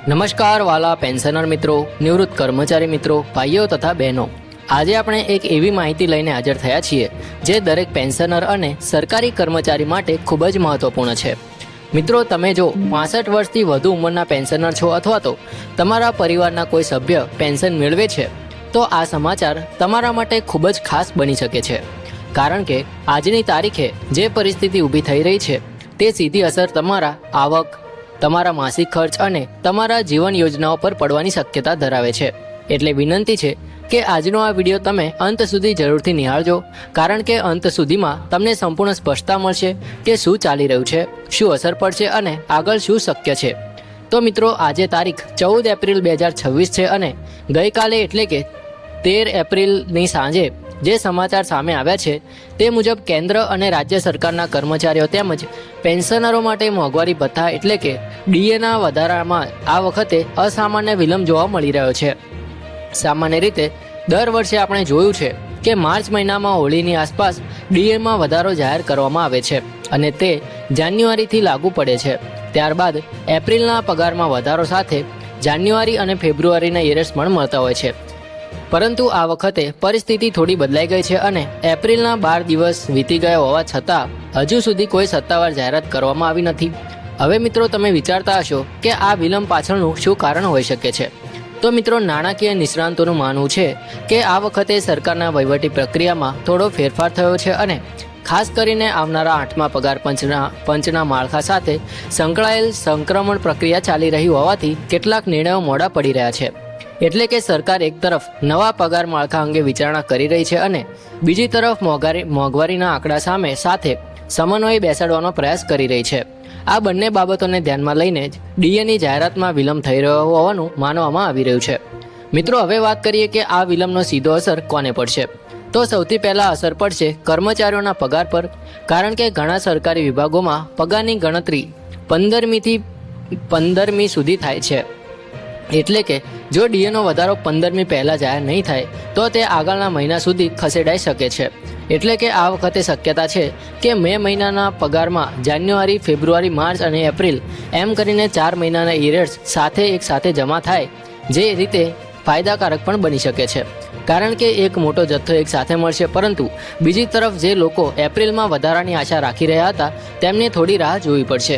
નમસ્કાર વાલા પેન્શનર મિત્રો, નિવૃત્ત કર્મચારી મિત્રો, ભાઈઓ તથા બહેનો, આજે આપણે એક એવી માહિતી લઈને હાજર થયા છીએ જે દરેક પેન્શનર અને સરકારી કર્મચારી માટે ખૂબ જ મહત્વપૂર્ણ છે. મિત્રો, તમે જો 65 વર્ષથી વધુ ઉંમરના પેન્શનર છો અથવા તો તમારા પરિવારના કોઈ સભ્ય પેન્શન મેળવે છે તો આ સમાચાર તમારા માટે ખૂબ જ ખાસ બની શકે છે. કારણ કે આજની તારીખે જે પરિસ્થિતિ ઊભી થઈ રહી છે તે સીધી અસર તમારા આવક, તમારા માસિક ખર્ચ અને તમારા જીવન યોજનાઓ પર પડવાની શક્યતા ધરાવે છે. એટલે વિનંતી છે કે આજનો આ વિડીયો તમે અંત સુધી જરૂરથી નિહાળજો, કારણ કે અંત સુધીમાં તમને સંપૂર્ણ સ્પષ્ટતા મળશે કે શું ચાલી રહ્યું છે, શું અસર પડશે અને આગળ શું શક્ય છે. તો મિત્રો, આજે તારીખ 14 એપ્રિલ 2026 છે અને ગઈકાલે એટલે કે 13 એપ્રિલની સાંજે જે સમાચાર સામે આવ્યા છે તે મુજબ કેન્દ્ર અને રાજ્ય સરકારના કર્મચારીઓ તેમજ પેન્શનરો માટે મોંઘવારી ભથ્થા એટલે કે ડીએના વધારામાં આ વખતે અસામાન્ય વિલંબ જોવા મળી રહ્યો છે. સામાન્ય રીતે દર વર્ષે આપણે જોયું છે કે માર્ચ મહિનામાં હોળીની આસપાસ ડીએમાં વધારો જાહેર કરવામાં આવે છે અને તે જાન્યુઆરીથી લાગુ પડે છે. ત્યારબાદ એપ્રિલના પગારમાં વધારો સાથે જાન્યુઆરી અને ફેબ્રુઆરીના એરર્સ પણ મળતા હોય છે. પરંતુ આ વખતે પરિસ્થિતિ થોડી બદલાઈ ગઈ છે અને એપ્રિલના 12 દિવસ વીતી ગયા હોવા છતાં હજુ સુધી કોઈ સત્તાવાર જાહેરાત કરવામાં આવી નથી. હવે મિત્રો, તમે વિચારતા હશો કે આ વિલંબ પાછળનું શું કારણ હોઈ શકે છે. તો મિત્રો, નાણાકીય નિષ્ણાંતોનું માનવું છે કે આ વખતે સરકારના વહીવટી પ્રક્રિયામાં થોડો ફેરફાર થયો છે અને ખાસ કરીને આવનારા 8મા પગાર પંચના માળખા સાથે સંકળાયેલ સંક્રમણ પ્રક્રિયા ચાલી રહી હોવાથી કેટલાક નિર્ણયો મોડા પડી રહ્યા છે. એટલે કે સરકાર એક તરફ નવા પગાર માળખા અંગે વિચારણા કરી રહી છે અને બીજી તરફ મોંઘવારીના આંકડા સાથે સમન્વય બેસાડવાનો પ્રયાસ કરી રહી છે. આ બંને બાબતોને ધ્યાનમાં લઈને જ ડીએની જાહેરાતમાં વિલંબ થઈ રહ્યો હોવાનું માનવામાં આવી રહ્યું છે. મિત્રો, હવે વાત કરીએ કે આ વિલંબનો સીધો અસર કોને પડશે. તો સૌથી પહેલાં અસર પડશે કર્મચારીઓના પગાર પર, કારણ કે ઘણા સરકારી વિભાગોમાં પગારની ગણતરી 15મીથી 15મી સુધી થાય છે. એટલે કે જો ડીએનો વધારો 15મી પહેલાં જાહેર નહીં થાય તો તે આગળના મહિના સુધી ખસેડાઈ શકે છે. એટલે કે આ વખતે શક્યતા છે કે મે મહિનાના પગારમાં જાન્યુઆરી, ફેબ્રુઆરી, માર્ચ અને એપ્રિલ એમ કરીને 4 મહિનાના ઇરેટ્સ એક સાથે જમા થાય, જે રીતે ફાયદાકારક પણ બની શકે છે. કારણ કે એક મોટો જથ્થો એક સાથે મળશે, પરંતુ બીજી તરફ જે લોકો એપ્રિલમાં વધારાની આશા રાખી રહ્યા હતા તેમને થોડી રાહ જોવી પડશે.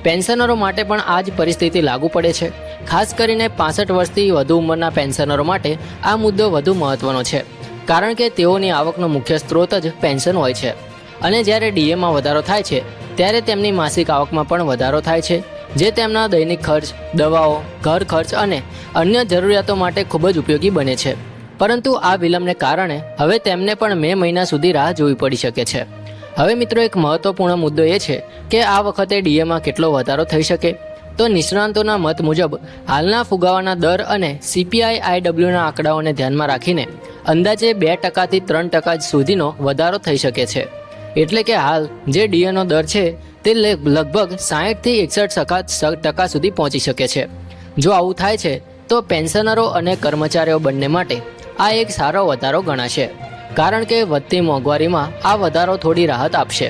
પેન્શનરો માટે પણ આ જ પરિસ્થિતિ લાગુ પડે છે. ખાસ કરીને 65 વર્ષથી વધુ ઉંમરના પેન્શનરો માટે આ મુદ્દો વધુ મહત્વનો છે, કારણ કે તેઓની આવકનો મુખ્ય સ્ત્રોત જ પેન્શન હોય છે. અને જ્યારે ડીએમાં વધારો થાય છે ત્યારે તેમની માસિક આવકમાં પણ વધારો થાય છે, જે તેમના દૈનિક ખર્ચ, દવાઓ, ઘર ખર્ચ અને અન્ય જરૂરિયાતો માટે ખૂબ જ ઉપયોગી બને છે. પરંતુ આ વિલંબને કારણે હવે તેમને પણ મે મહિના સુધી રાહ જોવી પડી શકે છે. હવે મિત્રો, એક મહત્વપૂર્ણ મુદ્દો એ છે કે આ વખતે ડીએમાં કેટલો વધારો થઈ શકે. તો નિષ્ણાંતોના મત મુજબ હાલના ફુગાવાના દર અને CPI-IWના આંકડાઓને ધ્યાનમાં રાખીને અંદાજે 2%થી 3% સુધીનો વધારો થઈ શકે છે. એટલે કે હાલ જે ડીએનો દર છે તે લગભગ 60થી 61% સુધી પહોંચી શકે છે. જો આવું થાય છે તો પેન્શનરો અને કર્મચારીઓ બંને માટે આ એક સારો વધારો ગણાશે, કારણ કે વધતી મોંઘવારીમાં આ વધારો થોડી રાહત આપશે.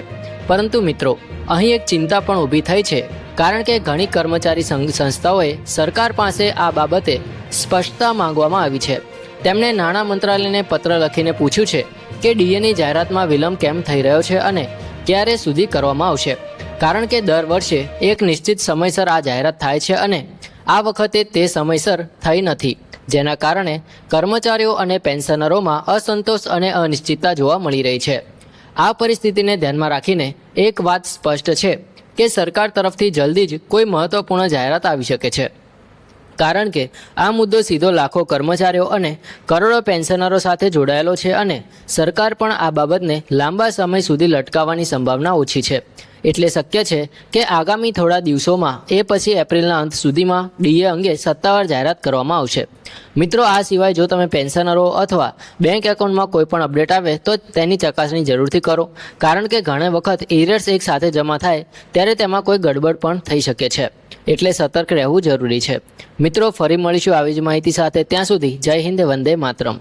પરંતુ મિત્રો, અહીં એક ચિંતા પણ ઊભી થઈ છે, કારણ કે ઘણી કર્મચારી સંસ્થાઓએ સરકાર પાસે આ બાબતે સ્પષ્ટતા માંગવામાં આવી છે. તેમણે નાણાં મંત્રાલયને પત્ર લખીને પૂછ્યું છે કે ડીએની જાહેરાતમાં વિલંબ કેમ થઈ રહ્યો છે અને ક્યારે સુધી કરવામાં આવશે. કારણ કે દર વર્ષે એક નિશ્ચિત સમયસર આ જાહેરાત થાય છે અને આ વખતે તે સમયસર થઈ નથી, જેના કારણે કર્મચારીઓ અને પેન્શનરોમાં અસંતોષ અને અનિશ્ચિતતા જોવા મળી રહી છે. આ પરિસ્થિતિને ધ્યાનમાં રાખીને એક વાત સ્પષ્ટ છે કે સરકાર તરફથી જલ્દી જ કોઈ મહત્વપૂર્ણ જાહેરાત આવી શકે છે, કારણ કે આ મુદ્દો સીધો લાખો કર્મચારીઓ અને કરોડો પેન્શનરો સાથે જોડાયેલો છે અને સરકાર પણ આ બાબતને લાંબા સમય સુધી લટકાવવાની સંભાવના ઓછી છે. એટલે શક્ય છે કે આગામી થોડા દિવસોમાં એ પછી એપ્રિલના અંત સુધીમાં ડીએ અંગે સત્તાવાર જાહેરાત કરવામાં આવશે. મિત્રો, આ સિવાય જો તમે પેન્શનરો અથવા બેંક એકાઉન્ટમાં કોઈ પણ અપડેટ આવે તો તેની ચકાસણી જરૂરથી કરો, કારણ કે ઘણી વખત એરર્સ એક સાથે જમા થાય ત્યારે તેમાં કોઈ ગડબડ પણ થઈ શકે છે. એટલે સતર્ક રહેવું જરૂરી છે. મિત્રો, ફરી મળીશું આવી જ માહિતી સાથે. ત્યાં સુધી જય હિન્દ, વંદે માતરમ.